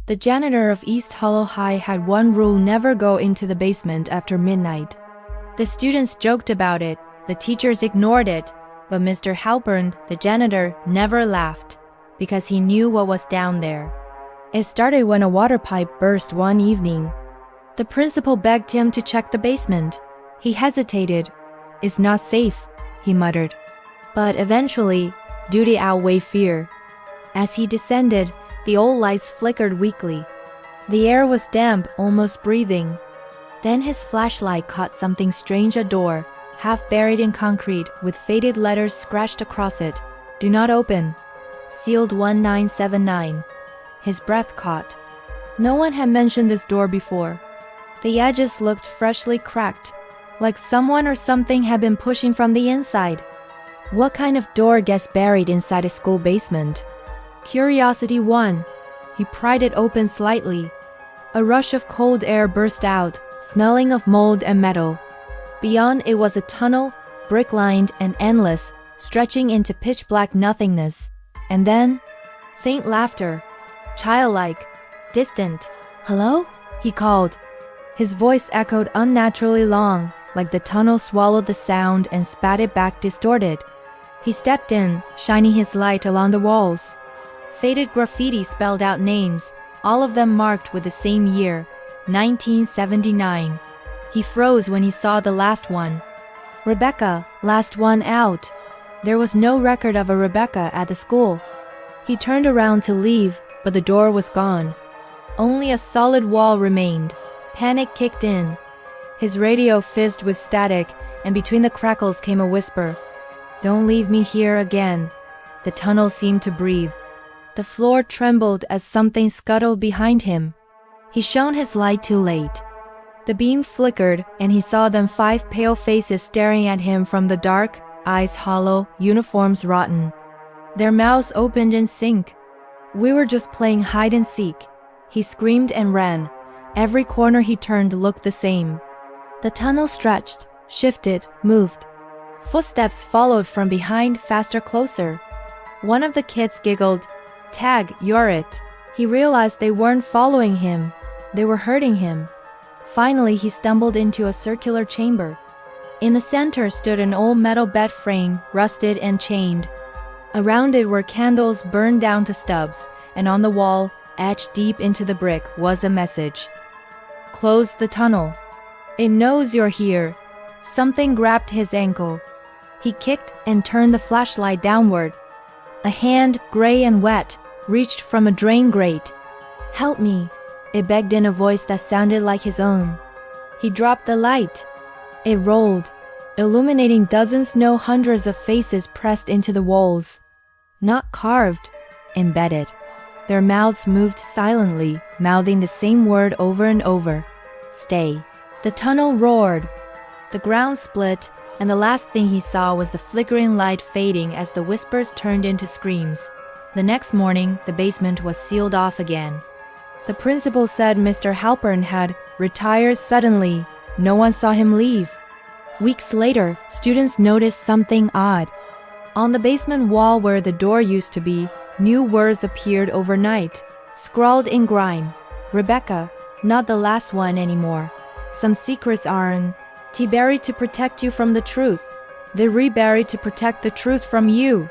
The janitor of East Hollow High had one rule: never go into the basement after midnight. The students joked about it, the teachers ignored it, but Mr. Halpern, the janitor, never laughed, because he knew what was down there. It started when a water pipe burst one evening. The principal begged him to check the basement. He hesitated. "It's not safe," he muttered. But eventually, duty outweighed fear. As he descended, the old lights flickered weakly. The air was damp, almost breathing. Then his flashlight caught something strange: a door, half buried in concrete, with faded letters scratched across it. "Do not open. Sealed 1979. His breath caught. No one had mentioned this door before. The edges looked freshly cracked, like someone or something had been pushing from the inside. What kind of door gets buried inside a school basement? Curiosity won. He pried it open slightly. A rush of cold air burst out, smelling of mold and metal. Beyond it was a tunnel, brick-lined and endless, stretching into pitch-black nothingness. And then, faint laughter. Childlike, distant. "Hello?" he called. His voice echoed unnaturally long, like the tunnel swallowed the sound and spat it back distorted. He stepped in, shining his light along the walls. Faded graffiti spelled out names, all of them marked with the same year, 1979. He froze when he saw the last one. Rebecca, last one out. There was no record of a Rebecca at the school. He turned around to leave, but the door was gone. Only a solid wall remained. Panic kicked in. His radio fizzed with static, and between the crackles came a whisper. "Don't leave me here again." The tunnel seemed to breathe. The floor trembled as something scuttled behind him. He shone his light too late. The beam flickered, and he saw them, 5 pale faces staring at him from the dark, eyes hollow, uniforms rotten. Their mouths opened in sync. "We were just playing hide and seek." He screamed and ran. Every corner he turned looked the same. The tunnel stretched, shifted, moved. Footsteps followed from behind, faster, closer. One of the kids giggled. "Tag, you're it." He realized they weren't following him. They were hurting him. Finally, he stumbled into a circular chamber. In the center stood an old metal bed frame, rusted and chained. Around it were candles burned down to stubs, and on the wall, etched deep into the brick, was a message. "Close the tunnel. It knows you're here." Something grabbed his ankle. He kicked and turned the flashlight downward. A hand, gray and wet, reached from a drain grate. "Help me," it begged in a voice that sounded like his own. He dropped the light. It rolled, illuminating dozens, no hundreds of faces pressed into the walls. Not carved, embedded. Their mouths moved silently, mouthing the same word over and over. "Stay." The tunnel roared. The ground split, and the last thing he saw was the flickering light fading as the whispers turned into screams. The next morning, the basement was sealed off again. The principal said Mr. Halpern had retired suddenly. No one saw him leave. Weeks later, students noticed something odd. On the basement wall where the door used to be, new words appeared overnight, scrawled in grime. "Rebecca, not the last one anymore. Some secrets aren't buried to protect you from the truth. They're reburied to protect the truth from you."